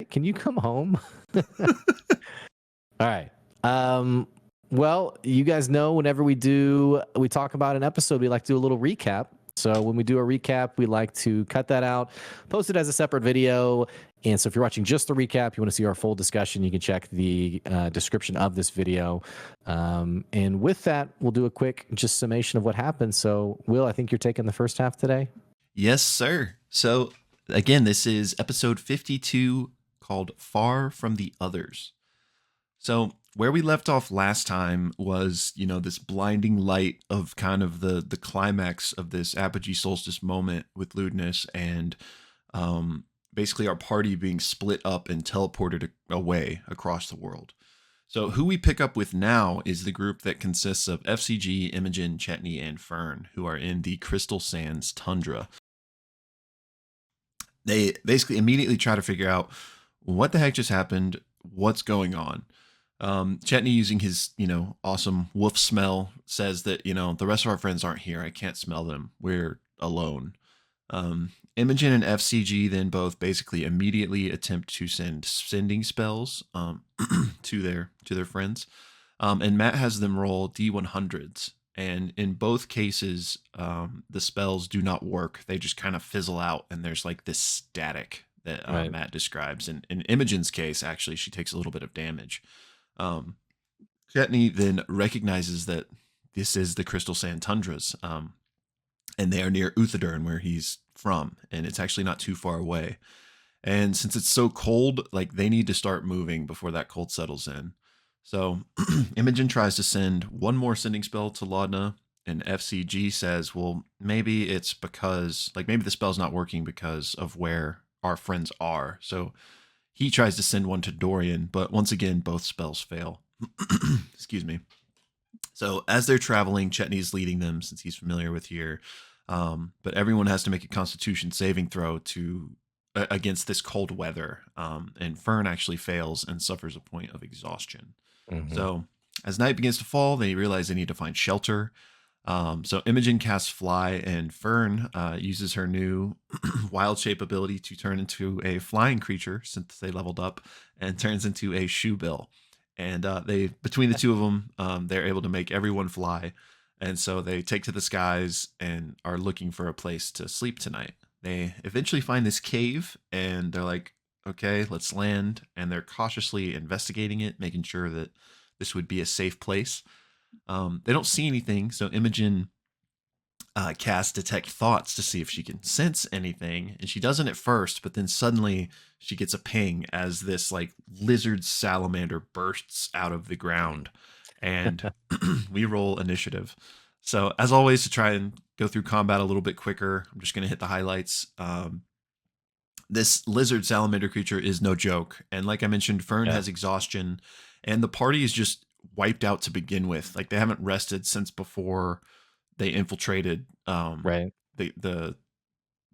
can you come home? All right. Well, you guys know whenever we talk about an episode, we like to do a little recap. So when we do a recap, we like to cut that out, post it as a separate video. And so if you're watching just the recap, you want to see our full discussion, you can check the description of this video. And with that, we'll do a quick just summation of what happened. So Will, I think you're taking the first half today. Yes, sir. So again, this is episode 52 called Far from the Others. So where we left off last time was, this blinding light of kind of the climax of this apogee solstice moment with lewdness and basically our party being split up and teleported away across the world. So who we pick up with now is the group that consists of FCG, Imogen, Chetney, and Fern, who are in the Crystal Sands tundra. They basically immediately try to figure out what the heck just happened, what's going on. Chetney, using his, awesome wolf smell, says that, the rest of our friends aren't here. I can't smell them. We're alone. Imogen and FCG then both basically immediately attempt to send sending spells to their friends. And Matt has them roll D100s. And in both cases, the spells do not work. They just kind of fizzle out, and there's like this static that Right. Matt describes. And in Imogen's case, actually, she takes a little bit of damage. Chetney then recognizes that this is the Crystal Sand Tundras, and they are near Uthadurn, where he's from, and it's actually not too far away. And since it's so cold, like they need to start moving before that cold settles in. So Imogen tries to send one more sending spell to Laudna, and FCG says, well, maybe it's because, maybe the spell's not working because of where our friends are. So he tries to send one to Dorian, but once again, both spells fail. Excuse me. So as they're traveling, Chetney's leading them since he's familiar with here. But everyone has to make a Constitution saving throw against this cold weather. And Fern actually fails and suffers a point of exhaustion. Mm-hmm. So as night begins to fall, they realize they need to find shelter. So Imogen casts Fly, and Fern uses her new wild shape ability to turn into a flying creature since they leveled up, and turns into a shoebill. And between the two of them, they're able to make everyone fly. And so they take to the skies and are looking for a place to sleep tonight. They eventually find this cave, and they're like, okay, let's land. And they're cautiously investigating it, making sure that this would be a safe place. They don't see anything, so Imogen casts Detect Thoughts to see if she can sense anything, and she doesn't at first, but then suddenly she gets a ping as this lizard salamander bursts out of the ground, and we roll initiative. So as always, to try and go through combat a little bit quicker, I'm just going to hit the highlights. This lizard salamander creature is no joke, and like I mentioned, Fern has exhaustion, and the party is just wiped out to begin with. They haven't rested since before they infiltrated the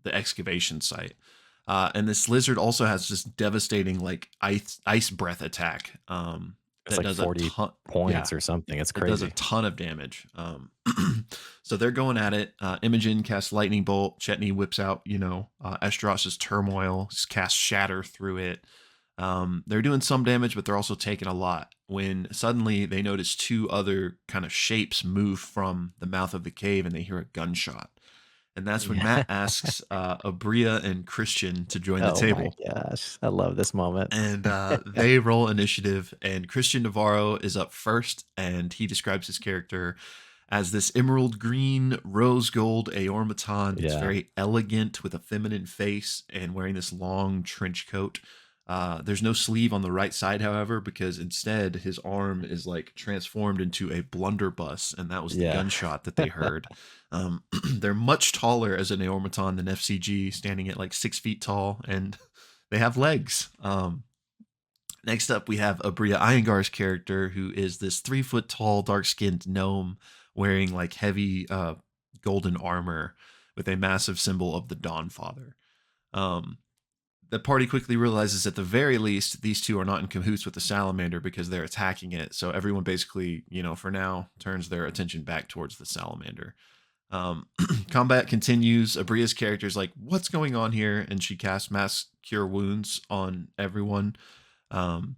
excavation site. And this lizard also has this devastating ice breath attack. It's does 40 points or something. It's crazy. It does a ton of damage. So they're going at it. Imogen casts Lightning Bolt. Chetney whips out, Esdros's Turmoil, casts Shatter through it. They're doing some damage, but they're also taking a lot, when suddenly they notice two other kind of shapes move from the mouth of the cave, and they hear a gunshot. And that's when Matt asks Abria and Christian to join the table. Oh my gosh, I love this moment. And they roll initiative, and Christian Navarro is up first, and he describes his character as this emerald green, rose gold Aormaton. It's very elegant with a feminine face and wearing this long trench coat. There's no sleeve on the right side, however, because instead his arm is transformed into a blunderbuss, and that was the gunshot that they heard. They're much taller as an Aormaton than FCG, standing at 6 feet tall, and they have legs. Next up, we have Abria Iyengar's character, who is this 3 foot tall, dark skinned gnome wearing heavy golden armor with a massive symbol of the Dawnfather. The party quickly realizes at the very least these two are not in cahoots with the salamander because they're attacking it. So everyone basically, for now, turns their attention back towards the salamander. Combat continues. Abria's character is like, "What's going on here?" And she casts Mass Cure Wounds on everyone. Um,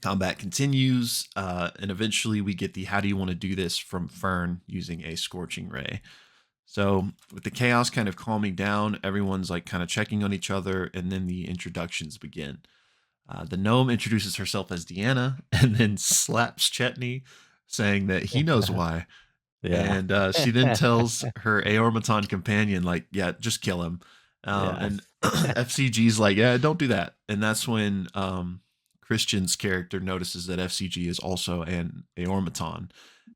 Combat continues, and eventually we get the "How do you want to do this?" from Fern using a Scorching Ray. So with the chaos kind of calming down, everyone's like kind of checking on each other, and then the introductions begin. The gnome introduces herself as Deanna and then slaps Chetney, saying that he knows why. Yeah. And she then tells her Aormaton companion, like, yeah, just kill him. Yeah. And FCG's like, yeah, don't do that. And that's when Christian's character notices that FCG is also an Aormaton.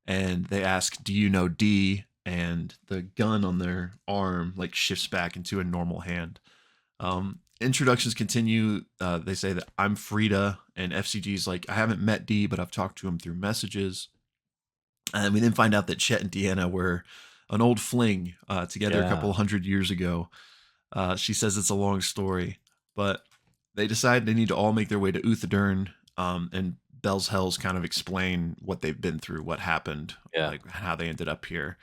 And they ask, do you know D? And the gun on their arm like shifts back into a normal hand. Introductions continue. They say that I'm Frida, and FCG's like, I haven't met D, but I've talked to him through messages. And we then find out that Chet and Deanna were an old fling together a couple Yeah. hundred years ago. She says it's a long story, but they decide they need to all make their way to Uthadurn, and Bell's Hells kind of explain what they've been through, what happened, Yeah. like how they ended up here.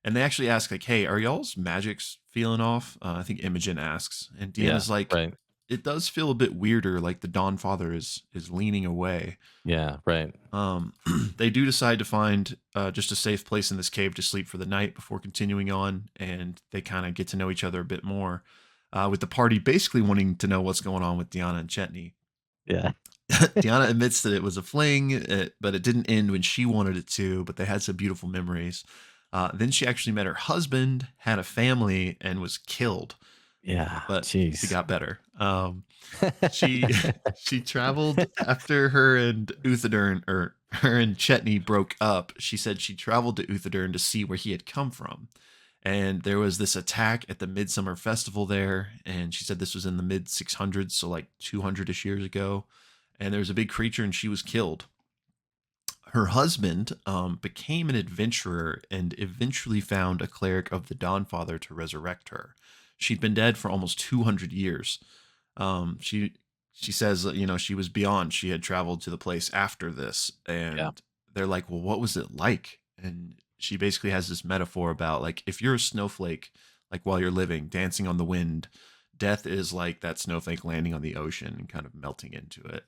And they actually ask, like, hey, are y'all's magics feeling off? I think Imogen asks. And Yeah. Deanna's like, Right. it does feel a bit weirder, like the Dawn Father is leaning away. Yeah. Right. They do decide to find just a safe place in this cave to sleep for the night before continuing on, and they kind of get to know each other a bit more. With the party basically wanting to know what's going on with Deanna and Chetney. Yeah. Deanna admits that it was a fling, but it didn't end when she wanted it to, but they had some beautiful memories. Then she actually met her husband, had a family, and was killed, Yeah. but she Jeez. got better. She she traveled after her and Uthadurn, or her and Chetney broke up. She said she traveled to Uthadurn to see where he had come from. And there was this attack at the Midsummer Festival there, and she said this was in the mid 600s, so like 200ish years ago. And there was a big creature, and she was killed. Her husband became an adventurer and eventually found a cleric of the Dawnfather to resurrect her. She'd been dead for almost 200 years. She says that, she was beyond. She had traveled to the place after this, Yeah. and they're like, well, what was it like? And she basically has this metaphor about, like, if you're a snowflake, like while you're living, dancing on the wind, death is like that snowflake landing on the ocean and kind of melting into it.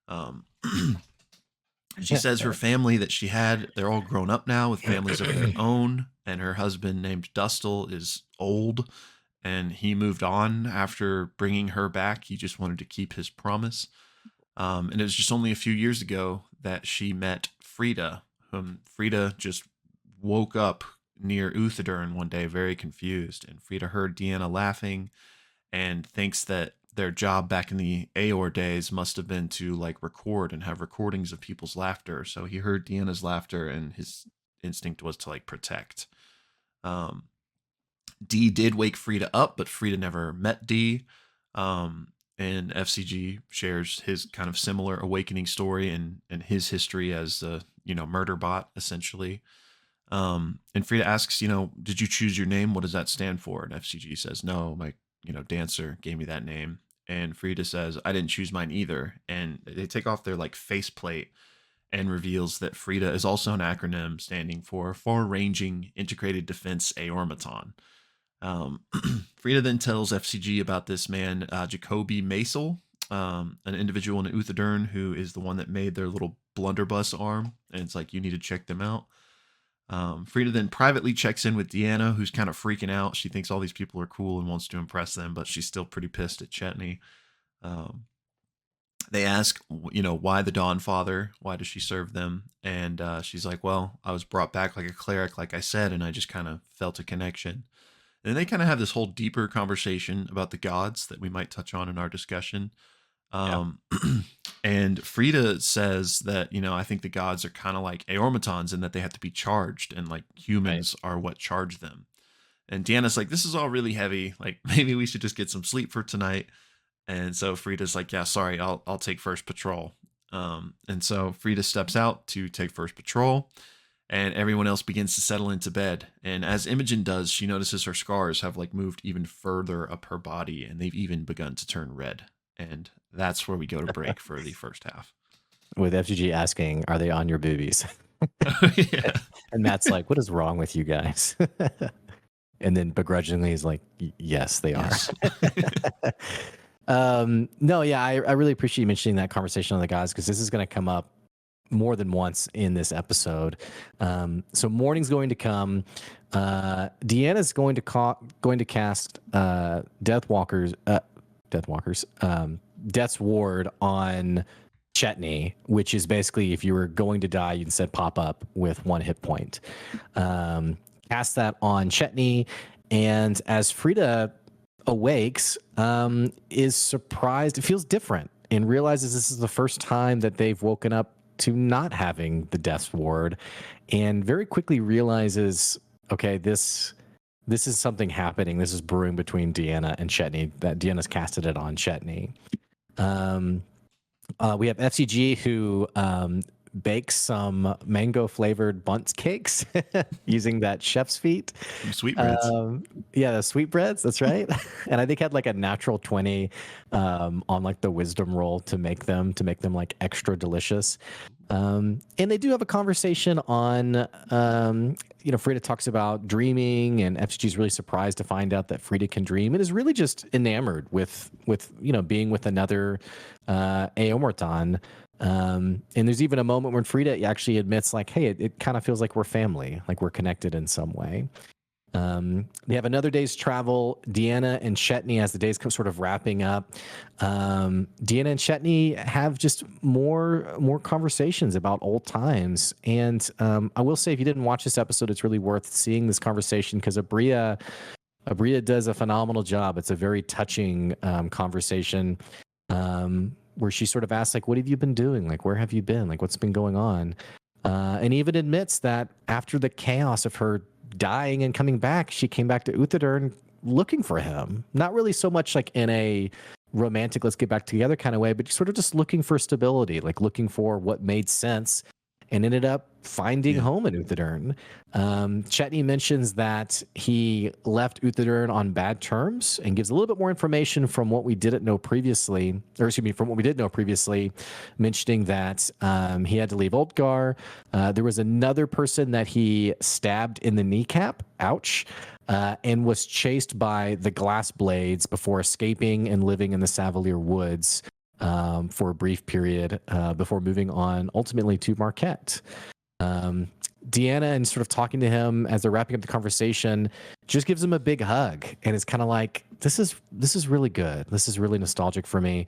Um, she says her family that she had, they're all grown up now with families of their own, and her husband named Dustle is old, and he moved on after bringing her back. He just wanted to keep his promise. And it was just only a few years ago that she met Frida, whom Frida just woke up near Uthadurn one day very confused. And Frida heard Deanna laughing and thinks that their job back in the Aor days must have been to like record and have recordings of people's laughter. So he heard Deanna's laughter, and his instinct was to like protect. Um, D did wake Frida up, but Frida never met D. And FCG shares his kind of similar awakening story and his history as a murder bot essentially. And Frida asks, did you choose your name? What does that stand for? And FCG says, no, my dancer gave me that name. And Frida says, I didn't choose mine either. And they take off their like faceplate and reveals that Frida is also an acronym standing for Far Ranging Integrated Defense Aormaton. Frida then tells FCG about this man, Jacoby Masel, an individual in Uthadurn who is the one that made their little blunderbuss arm. And it's like, you need to check them out. Frida then privately checks in with Deanna, who's kind of freaking out. She thinks all these people are cool and wants to impress them, but she's still pretty pissed at Chetney. They ask, why the Dawn Father? Why does she serve them? And she's like, well, I was brought back like a cleric, like I said, and I just kind of felt a connection. And they kind of have this whole deeper conversation about the gods that we might touch on in our discussion. Yeah. And Frida says that, I think the gods are kind of like Aormatons in that they have to be charged, and like humans are what charge them. And Deanna's like, this is all really heavy. Like, maybe we should just get some sleep for tonight. And so Frida's like, yeah, sorry, I'll take first patrol. And so Frida steps out to take first patrol, and everyone else begins to settle into bed. And as Imogen does, she notices her scars have like moved even further up her body, and they've even begun to turn red. And that's where we go to break for the first half. With FGG asking, are they on your boobies? Yeah. And Matt's like, what is wrong with you guys? And then begrudgingly he's like, yes, they are. Yes. No, yeah, I really appreciate you mentioning that conversation on the gods, because this is going to come up more than once in this episode. So morning's going to come. Deanna's going to cast Death's Ward on Chetney, which is basically if you were going to die, you instead pop up with 1 hit point. Cast that on Chetney, and as Frida awakes, is surprised. It feels different and realizes this is the first time that they've woken up to not having the Death's Ward, and very quickly realizes, okay, this is something happening. This is brewing between Deanna and Chetney, that Deanna's casted it on Chetney. We have FCG who bakes some mango flavored bundt cakes using that chef's feet. Some sweetbreads. Yeah, the sweetbreads. That's right. And I think had like a natural 20 on like the wisdom roll to make them like extra delicious. And they do have a conversation on, Frida talks about dreaming, and FCG's really surprised to find out that Frida can dream, and is really just enamored with being with another Eomortan. And there's even a moment when Frida actually admits, like, hey, it kind of feels like we're family, like we're connected in some way. They have another day's travel. Deanna and Chetney, as the days come sort of wrapping up, Deanna and Chetney have just more conversations about old times. And I will say, if you didn't watch this episode, it's really worth seeing this conversation, because Abria does a phenomenal job. It's a very touching conversation where she sort of asks, like, what have you been doing? Like, where have you been? Like, what's been going on? And even admits that after the chaos of her dying and coming back, she came back to Uthadern looking for him. Not really so much like in a romantic, let's get back together kind of way, but sort of just looking for stability, like looking for what made sense, and ended up finding home in Uthadern. Chetney mentions that he left Uthadern on bad terms, and gives a little bit more information from what we didn't know previously, from what we did know previously, mentioning that he had to leave Ultgar. There was another person that he stabbed in the kneecap, ouch, and was chased by the Glass Blades before escaping and living in the Savalier Woods for a brief period before moving on ultimately to Marquette. Deanna, and sort of talking to him as they're wrapping up the conversation, just gives him a big hug, and it's kind of like, this is really good. This is really nostalgic for me.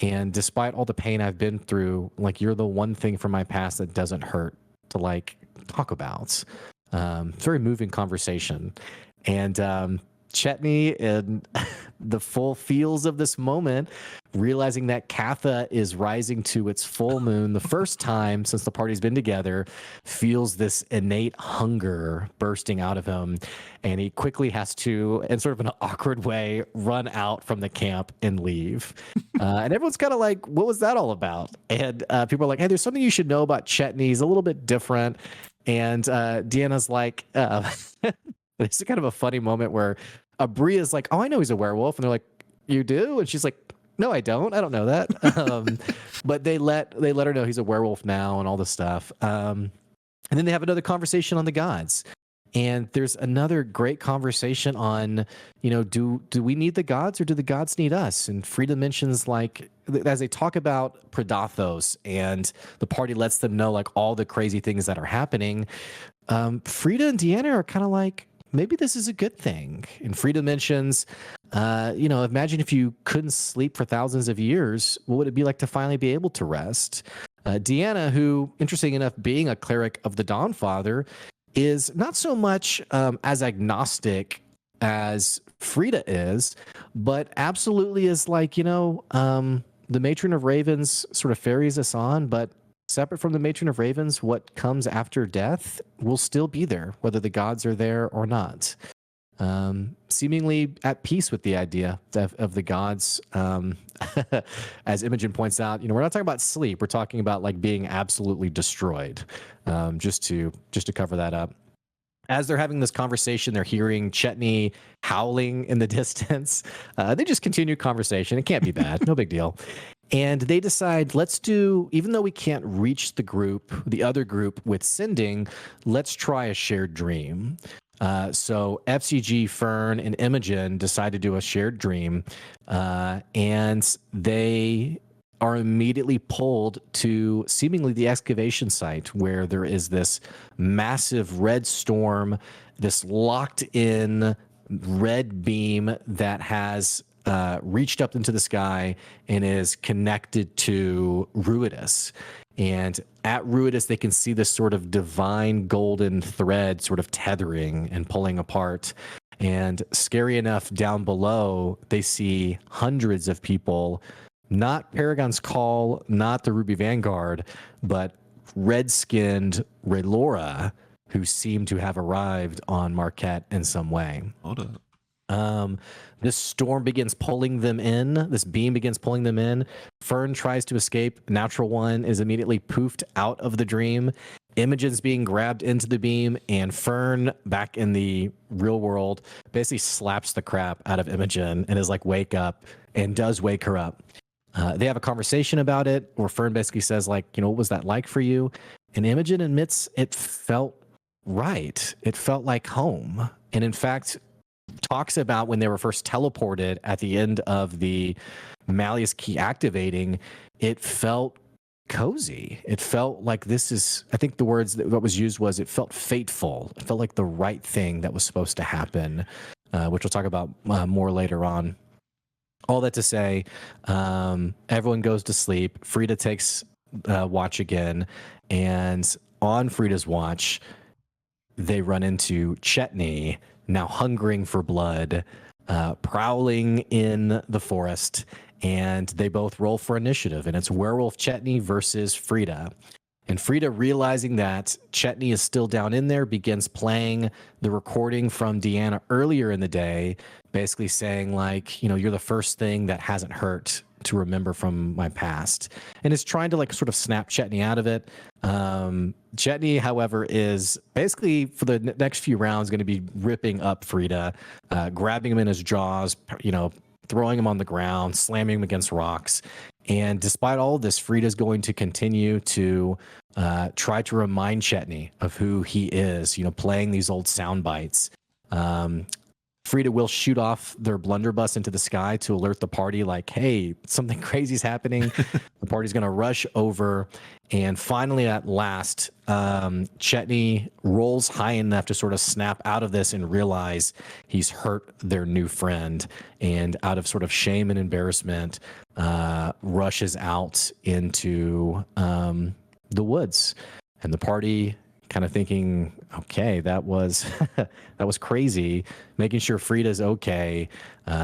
And despite all the pain I've been through, like, you're the one thing from my past that doesn't hurt to like talk about. Very moving conversation. And Chetney, in the full feels of this moment, realizing that Katha is rising to its full moon the first time since the party's been together, feels this innate hunger bursting out of him, and he quickly has to, in sort of an awkward way, run out from the camp and leave. And everyone's kind of like, what was that all about? And people are like, hey, there's something you should know about Chetney. He's a little bit different. And Deanna's like, it's kind of a funny moment where Abria's like, oh, I know he's a werewolf. And they're like, you do? And she's like, no, I don't. I don't know that. But they let her know he's a werewolf now and all this stuff. And then they have another conversation on the gods. And there's another great conversation on, do we need the gods, or do the gods need us? And Frida mentions, like, as they talk about Predathos, and the party lets them know, like, all the crazy things that are happening, Frida and Deanna are kind of like, maybe this is a good thing. And Frida mentions, imagine if you couldn't sleep for thousands of years, what would it be like to finally be able to rest? Deanna, who, interesting enough, being a cleric of the Dawnfather, is not so much as agnostic as Frida is, but absolutely is like, the Matron of Ravens sort of ferries us on, but separate from the Matron of Ravens, what comes after death will still be there, whether the gods are there or not. Seemingly at peace with the idea of the gods. As Imogen points out, we're not talking about sleep. We're talking about like being absolutely destroyed. Just to cover that up. As they're having this conversation, they're hearing Chetney howling in the distance. They just continue conversation. It can't be bad. No big deal. And they decide, let's do, even though we can't reach the other group with sending, let's try a shared dream. So FCG, Fern, and Imogen decide to do a shared dream, and they are immediately pulled to seemingly the excavation site where there is this massive red storm, this locked in red beam that has reached up into the sky and is connected to Ruidus. And at Ruidus, they can see this sort of divine golden thread sort of tethering and pulling apart. And scary enough, down below, they see hundreds of people, not Paragon's Call, not the Ruby Vanguard, but red-skinned Raylora, who seem to have arrived on Marquette in some way. Hold up. This storm begins pulling them in. This beam begins pulling them in. Fern tries to escape. Natural One is immediately poofed out of the dream. Imogen's being grabbed into the beam, and Fern, back in the real world, basically slaps the crap out of Imogen and is like, wake up, and does wake her up. They have a conversation about it where Fern basically says, like, you know, what was that like for you? And Imogen admits it felt right. It felt like home. And in fact, talks about when they were first teleported at the end of the Malleus key activating, it felt cozy. It felt like this is, I think the words that was used was, it felt fateful. It felt like the right thing that was supposed to happen, which we'll talk about more later on. All that to say, everyone goes to sleep. Frida takes watch again, and on Frida's watch, they run into Chetney, now hungering for blood, prowling in the forest, and they both roll for initiative. And it's Werewolf Chetney versus Frida. And Frida, realizing that Chetney is still down in there, begins playing the recording from Deanna earlier in the day, basically saying, like, you know, you're the first thing that hasn't hurt to remember from my past, and is trying to like sort of snap Chetney out of it. Chetney, however, is basically for the next few rounds going to be ripping up Frida, grabbing him in his jaws, you know, throwing him on the ground, slamming him against rocks. And despite all of this, Frida's going to continue to try to remind Chetney of who he is, you know, playing these old sound bites. Frida will shoot off their blunderbuss into the sky to alert the party, like, hey, something crazy's happening. The party's going to rush over. And finally, at last, Chetney rolls high enough to sort of snap out of this and realize he's hurt their new friend. And out of sort of shame and embarrassment, rushes out into the woods. And the party, kind of thinking, okay, that was that was crazy, making sure Frida's okay.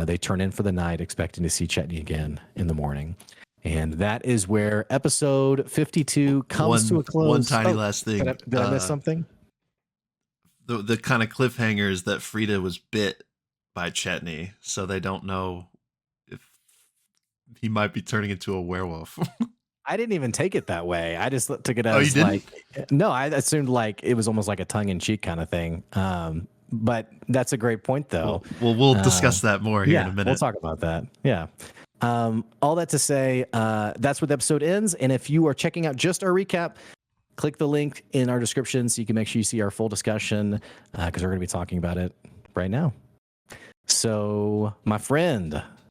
They turn in for the night, expecting to see Chetney again in the morning. And that is where episode 52 comes to a close. One tiny last thing. Did I miss something? The kind of cliffhanger is that Frida was bit by Chetney, so they don't know if he might be turning into a werewolf. I didn't even take it that way. I just took it as you didn't? like, no, I assumed like it was almost like a tongue-in-cheek kind of thing. But that's a great point, though. Well, we'll discuss that more here in a minute. We'll talk about that. Yeah. All that to say, that's where the episode ends. And if you are checking out just our recap, click the link in our description so you can make sure you see our full discussion, because we're going to be talking about it right now. So, my friend,